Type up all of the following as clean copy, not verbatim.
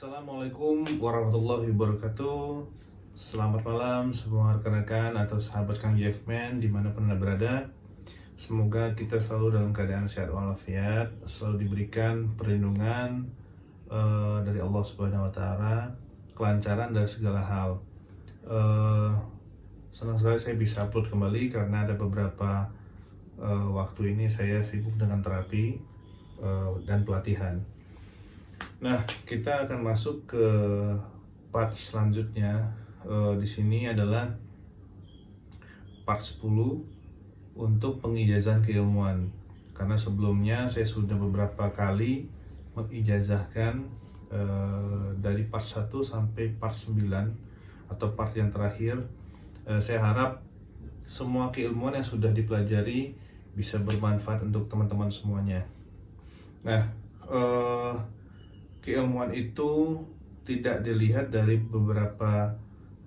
Assalamualaikum warahmatullahi wabarakatuh. Selamat malam semua rekan-rekan atau sahabat Kang Jeffman dimanapun Anda berada. Semoga kita selalu dalam keadaan sehat walafiat, selalu diberikan perlindungan dari Allah Subhanahu Wa Taala, kelancaran dari segala hal. Senang sekali saya bisa upload kembali karena ada beberapa waktu ini saya sibuk dengan terapi dan pelatihan. Nah, kita akan masuk ke part selanjutnya. Di sini adalah part 10 untuk pengijazan keilmuan. Karena sebelumnya saya sudah beberapa kali mengijazahkan dari part 1 sampai part 9 atau part yang terakhir. Saya harap semua keilmuan yang sudah dipelajari bisa bermanfaat untuk teman-teman semuanya. Nah, keilmuan itu tidak dilihat dari beberapa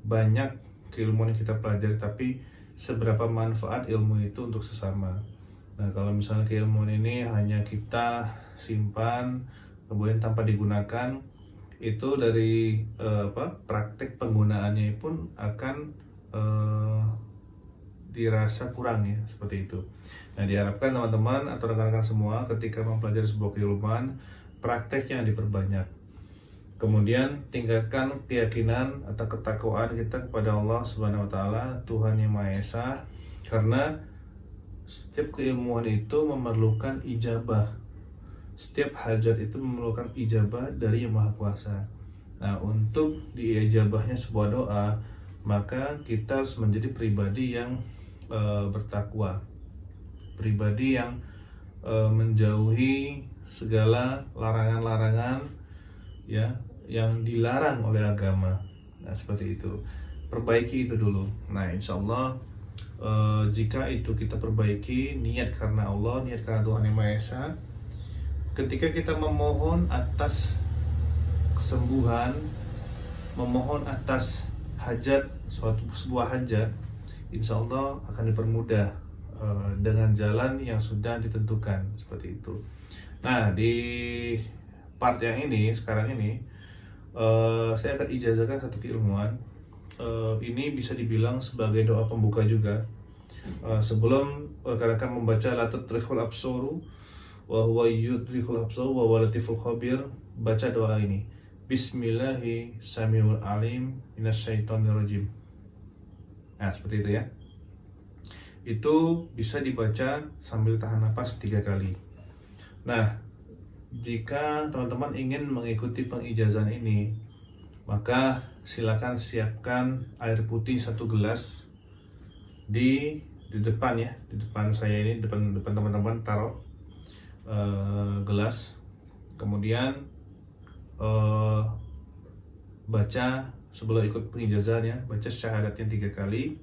banyak keilmuan yang kita pelajari, tapi seberapa manfaat ilmu itu untuk sesama. Nah, kalau misalnya keilmuan ini hanya kita simpan kemudian tanpa digunakan, itu dari praktek penggunaannya pun akan dirasa kurang ya, seperti itu. Nah, diharapkan teman-teman atau rekan-rekan semua ketika mempelajari sebuah keilmuan, prakteknya diperbanyak. Kemudian tingkatkan keyakinan atau ketakwaan kita kepada Allah Subhanahu Wa Taala, Tuhan yang Maha Esa, karena setiap keilmuan itu memerlukan ijabah. Setiap hajat itu memerlukan ijabah dari Yang Maha Kuasa. Nah, untuk diijabahnya sebuah doa, maka kita harus menjadi pribadi yang bertakwa, pribadi yang menjauhi segala larangan-larangan ya yang dilarang oleh agama. Nah, seperti itu. Perbaiki itu dulu. Nah, insya Allah jika itu kita perbaiki, niat karena Allah, niat karena Tuhan Yang Maha Esa, ketika kita memohon atas kesembuhan, memohon atas hajat, sebuah hajat, insya Allah akan dipermudah dengan jalan yang sudah ditentukan, seperti itu. Nah, di part yang ini, sekarang ini, saya akan ijazahkan satu keilmuan. Ini bisa dibilang sebagai doa pembuka juga. Sebelum rekan-rekan membaca la tudrikul absaru wa huwa yudrikul absar wa huwa latiful khabir, baca doa ini. Bismillahi samiul alim minasyaitonir rajim. Nah, seperti itu ya. Itu bisa dibaca sambil tahan napas 3 kali. Nah, jika teman-teman ingin mengikuti pengijazan ini, maka silakan siapkan air putih 1 gelas di depan ya, di depan saya ini, depan teman-teman taruh gelas. Kemudian baca sebelum ikut pengijazahannya, baca syahadatnya 3 kali,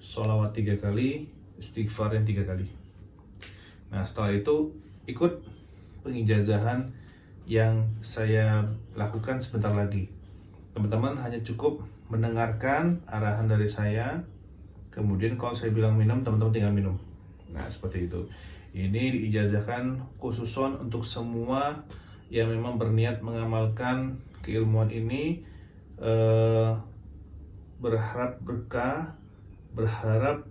sholawat 3 kali, istighfarnya 3 kali. Nah, setelah itu ikut pengijazahan yang saya lakukan sebentar lagi. Teman-teman hanya cukup mendengarkan arahan dari saya, kemudian kalau saya bilang minum, teman-teman tinggal minum. Nah, seperti itu. Ini diijazahkan khususon untuk semua yang memang berniat mengamalkan keilmuan ini, berharap berkah, berharap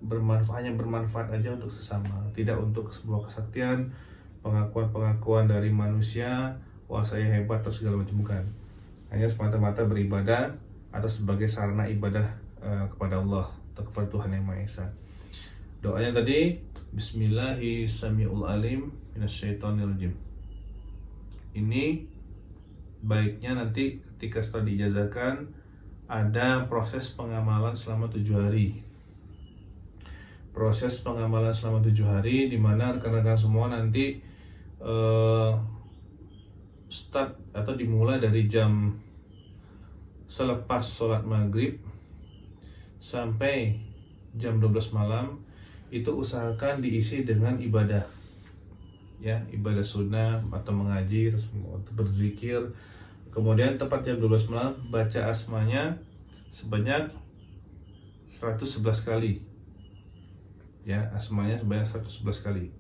hanya bermanfaat aja untuk sesama, tidak untuk sebuah kesaktian, pengakuan dari manusia, wah saya hebat atau segala macam, bukan. Hanya semata-mata beribadah atau sebagai sarana ibadah kepada Allah atau kepada Tuhan Yang Maha Esa. Doanya tadi, Bismillahi samiul alim minasyaitonir rajim. Ini baiknya nanti ketika setelah diijazahkan ada proses pengamalan selama 7 hari. Proses pengamalan selama 7 hari di mana rekan-rekan semua nanti start atau dimulai dari jam selepas sholat maghrib sampai jam 12 malam. Itu usahakan diisi dengan ibadah ya, ibadah sunnah atau mengaji atau berzikir. Kemudian tepat jam 12 malam baca asmanya sebanyak 111 kali ya, asmanya sebanyak 111 kali.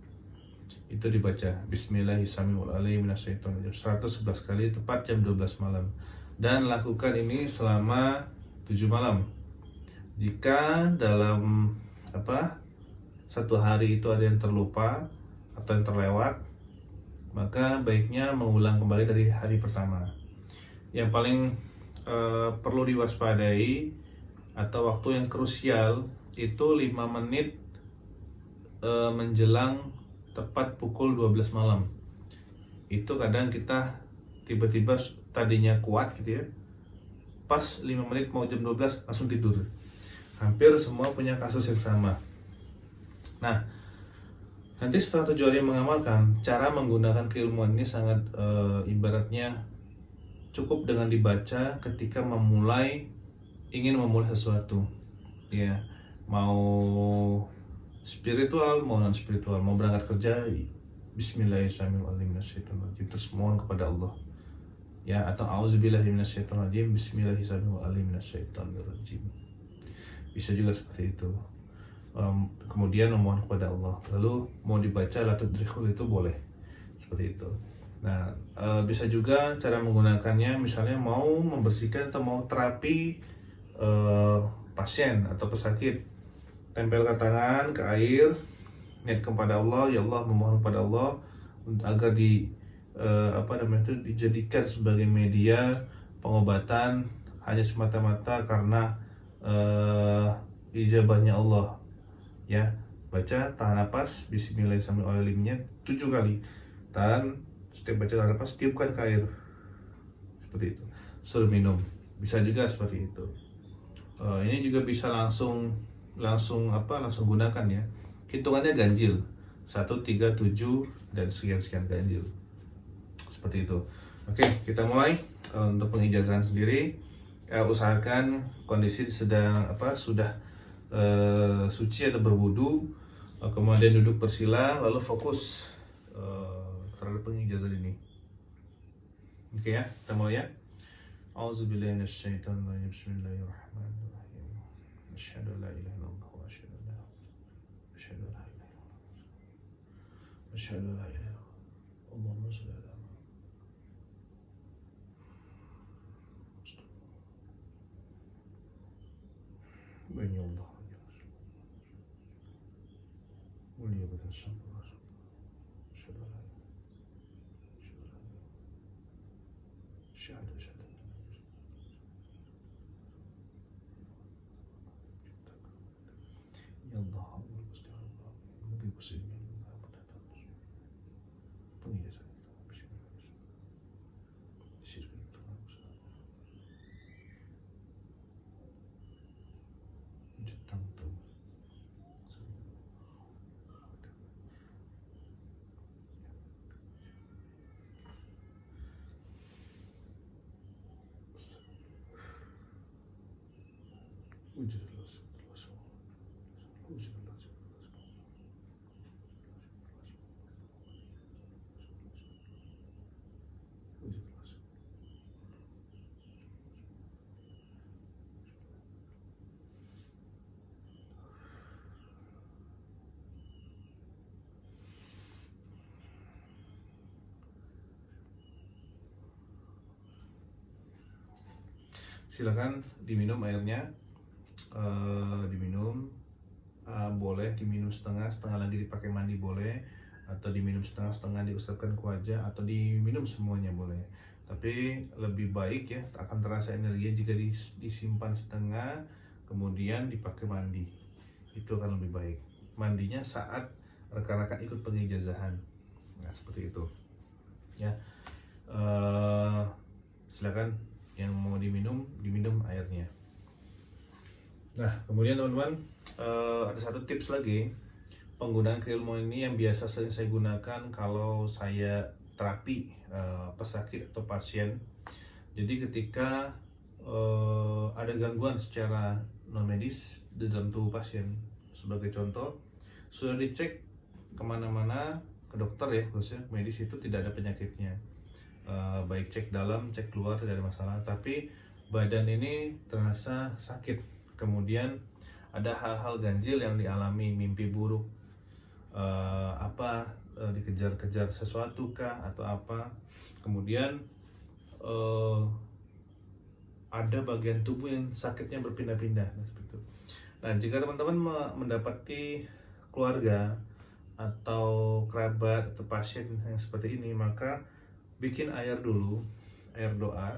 Itu dibaca Bismillahirrahmanirrahim 111 kali tepat jam 12 malam. dan lakukan ini selama 7 malam. Jika dalam satu hari itu ada yang terlupa atau yang terlewat, maka baiknya mengulang kembali dari hari pertama. Yang paling perlu diwaspadai atau waktu yang krusial itu 5 menit menjelang tepat pukul 12 malam. Itu kadang kita tiba-tiba tadinya kuat gitu ya, pas 5 menit mau jam 12 langsung tidur. Hampir semua punya kasus yang sama. Nah, nanti setelah 7 hari mengamalkan, cara menggunakan keilmuan ini sangat ibaratnya cukup dengan dibaca ketika ingin memulai sesuatu, ya, mau spiritual, mau non spiritual, mau berangkat kerja, Bismillahirrahmanirrahim, terus mohon kepada Allah, ya, atau auzubillahiminasyaitonirrajim, Bismillahirrahmanirrahim, bisa juga seperti itu. Kemudian memohon kepada Allah, lalu mau dibaca la tudrikhul, itu boleh seperti itu. Nah, bisa juga cara menggunakannya, misalnya mau membersihkan atau mau terapi pasien atau pesakit, tempelkan tangan ke air, niat kepada Allah, ya Allah, memohon kepada Allah agar dijadikan sebagai media pengobatan hanya semata-mata karena ijabahnya Allah, ya. Baca, tahan napas, Bismillahirrahmanirrahim 7 kali, tahan, setiap baca tahan napas, tiupkan ke air, seperti itu, suruh minum, bisa juga seperti itu. Ini juga bisa langsung gunakan, ya. Hitungannya ganjil 1, 3, 7 dan sekian ganjil, seperti itu. Oke, kita mulai. Untuk pengijazahan sendiri, usahakan kondisi sudah suci atau berwudu, kemudian duduk bersila, lalu fokus terhadap pengijazahan ini. Oke, ya, kita mulai, ya. Auzubillahi minasyaitonirrajim. Bismillahirrahmanirrahim. Asyhadu an la ilaha illallah wa asyhadu an la ilaha illallah. Asyhadu an la ilaha illallah. Allahumma shalli ala Muhammad. Mulia betul sempurna. Asyhadu an la ilaha illallah. Ya Allah, lebih pusing pengijazahan silakan diminum airnya, boleh diminum setengah lagi dipakai mandi boleh, atau diminum setengah diusapkan ke wajah, atau diminum semuanya boleh. Tapi lebih baik, ya, akan terasa energinya jika disimpan setengah kemudian dipakai mandi, itu akan lebih baik. Mandinya saat rekan-rekan ikut pengijazahan, nah seperti itu, ya. Silakan yang mau diminum airnya. Nah, kemudian teman-teman, ada satu tips lagi penggunaan keilmuan ini yang biasa sering saya gunakan kalau saya terapi pesakit atau pasien. Jadi ketika ada gangguan secara non medis di dalam tubuh pasien, sebagai contoh, sudah dicek kemana-mana ke dokter, ya, khususnya medis, itu tidak ada penyakitnya, baik cek dalam cek luar tidak ada masalah, tapi badan ini terasa sakit, kemudian ada hal-hal ganjil yang dialami, mimpi buruk, dikejar-kejar sesuatu kah atau apa, kemudian ada bagian tubuh yang sakitnya berpindah-pindah. Nah, seperti itu. Nah, jika teman-teman mendapati keluarga atau kerabat atau pasien yang seperti ini, maka bikin air dulu, air doa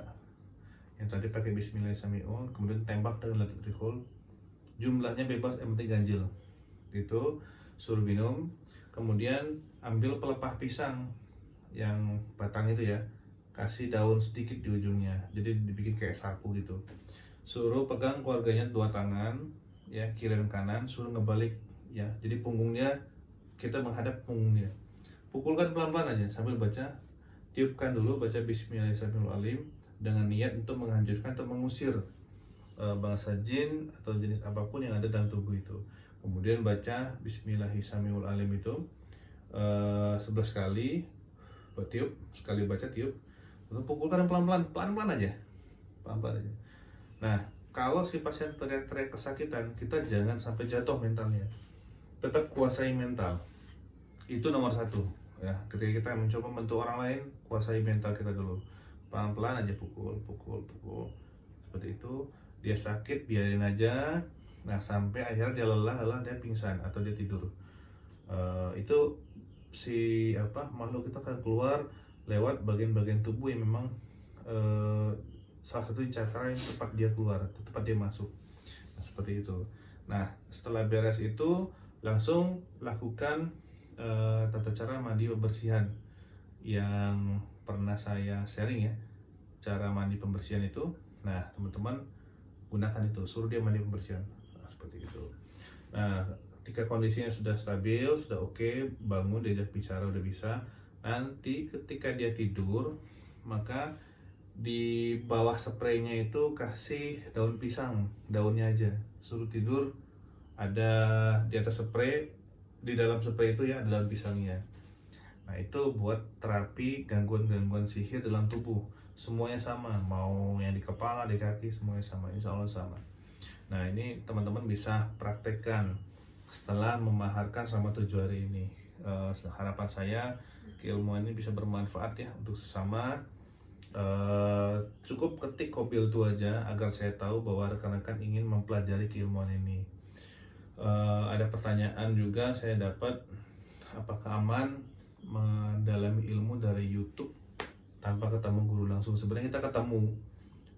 yang tadi pakai Bismillahirrahmanirrahim, kemudian tembak dengan latrikul, jumlahnya bebas, yang penting ganjil. Itu suruh minum. Kemudian ambil pelepah pisang yang batang itu ya, kasih daun sedikit di ujungnya, jadi dibikin kayak sapu gitu. Suruh pegang keluarganya 2 tangan ya, kiri dan kanan, suruh ngebalik ya, jadi punggungnya kita menghadap punggungnya. Pukulkan pelan-pelan aja sambil baca, tiupkan dulu, baca Bismillahirrahmanirrahim dengan niat untuk menghancurkan atau mengusir bangsa jin atau jenis apapun yang ada dalam tubuh itu. Kemudian baca Bismillahirrahmanirrahim itu 11 kali, tiup sekali, baca tiup, lalu pukulkan pelan-pelan aja, pelan-pelan aja. Nah, kalau si pasien teriak-teriak kesakitan, kita jangan sampai jatuh mentalnya, tetap kuasai mental, itu nomor 1 ya. Ketika kita mencoba membantu orang lain, kuasai mental kita dulu, pelan-pelan aja, pukul seperti itu. Dia sakit, biarin aja. Nah, sampai akhirnya dia lelah, dia pingsan atau dia tidur. Itu si makhluk itu akan keluar lewat bagian-bagian tubuh yang memang salah satu cara yang tepat dia keluar, tepat dia masuk. Nah, seperti itu. Nah, setelah beres itu langsung lakukan tata cara mandi pembersihan yang pernah saya sharing ya, cara mandi pembersihan itu. Nah, teman-teman gunakan itu, suruh dia mandi pembersihan. Nah, seperti itu. Nah, ketika kondisinya sudah stabil, sudah oke, bangun, diajak bicara udah bisa. Nanti ketika dia tidur, maka di bawah spraynya itu kasih daun pisang, daunnya aja, suruh tidur. Ada di atas spray, di dalam spray itu ya ada daun pisangnya. Nah, itu buat terapi gangguan-gangguan sihir dalam tubuh. Semuanya sama, mau yang di kepala, di kaki, semuanya sama, insya Allah sama. Nah, ini teman-teman bisa praktekkan setelah memaharkan selama 7 hari ini. Harapan saya keilmuan ini bisa bermanfaat ya untuk sesama. Cukup ketik Kopil itu aja agar saya tahu bahwa rekan-rekan ingin mempelajari keilmuan ini. Ada pertanyaan juga saya dapat, apakah aman mendalami ilmu dari YouTube tanpa ketemu guru langsung? Sebenarnya kita ketemu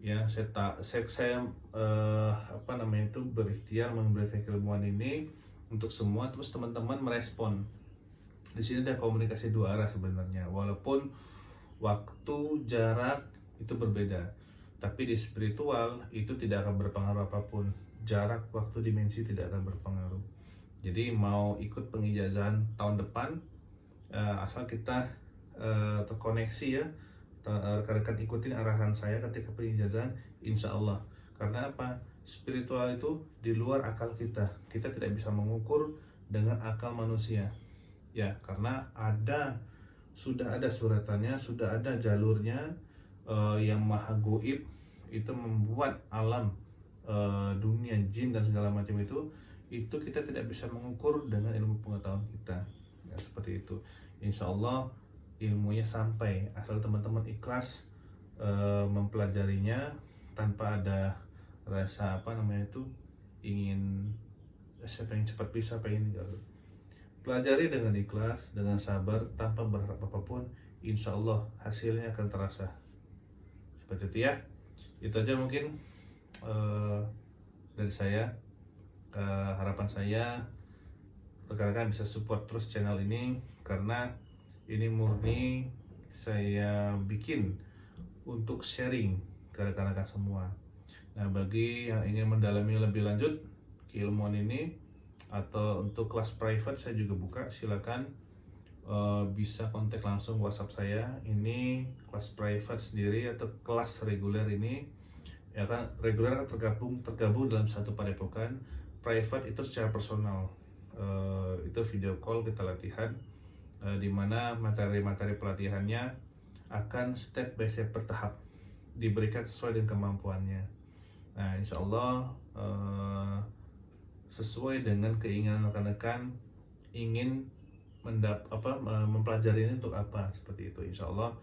ya, saya berikhtiar memberikan keilmuan ini untuk semua, terus teman-teman merespon. Di sini ada komunikasi 2 arah sebenarnya, walaupun waktu, jarak itu berbeda, tapi di spiritual itu tidak akan berpengaruh apapun. Jarak, waktu, dimensi tidak akan berpengaruh. Jadi mau ikut pengijazahan tahun depan, asal kita terkoneksi ya, rekan-rekan ikutin arahan saya ketika pengijazahan, insya Allah. Karena apa? Spiritual itu di luar akal kita tidak bisa mengukur dengan akal manusia ya, karena sudah ada suratannya, sudah ada jalurnya. Yang maha goib itu membuat alam, dunia jin dan segala macam itu kita tidak bisa mengukur dengan ilmu pengetahuan kita ya, seperti itu. Insya Allah ilmunya sampai, asal teman-teman ikhlas mempelajarinya tanpa ada rasa ingin saya pengen cepat bisa, pengen pelajari dengan ikhlas, dengan sabar, tanpa berharap apapun. Insya Allah hasilnya akan terasa. Seperti itu ya. Itu aja mungkin dari saya. Harapan saya rekan-rekan bisa support terus channel ini, karena ini murni saya bikin untuk sharing ke rekan-rekan semua. Nah, bagi yang ingin mendalami lebih lanjut keilmuan ini atau untuk kelas private saya juga buka, silakan bisa kontak langsung WhatsApp saya. Ini kelas private sendiri atau kelas reguler ini ya kan, reguler tergabung dalam satu padepokan. Private itu secara personal, itu video call kita latihan, di mana materi-materi pelatihannya akan step by step bertahap, diberikan sesuai dengan kemampuannya. Nah, insya Allah sesuai dengan keinginan rekan-rekan ingin mempelajari ini untuk apa, seperti itu. Insya Allah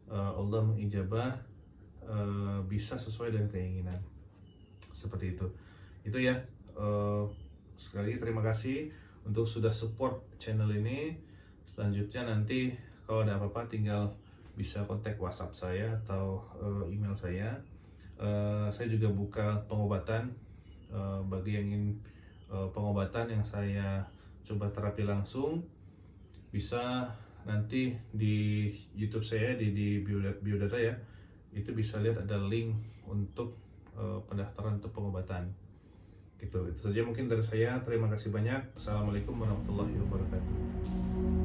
Allah mengijabah bisa sesuai dengan keinginan. Seperti itu ya. Sekali lagi terima kasih untuk sudah support channel ini. Selanjutnya nanti kalau ada apa-apa tinggal bisa kontak WhatsApp saya atau email saya. Saya juga buka pengobatan bagi yang ingin pengobatan yang saya coba terapi langsung. Bisa nanti di YouTube saya di biodata ya, itu bisa lihat ada link untuk pendaftaran untuk pengobatan. Gitu. Itu saja mungkin dari saya. Terima kasih banyak. Assalamualaikum warahmatullahi wabarakatuh.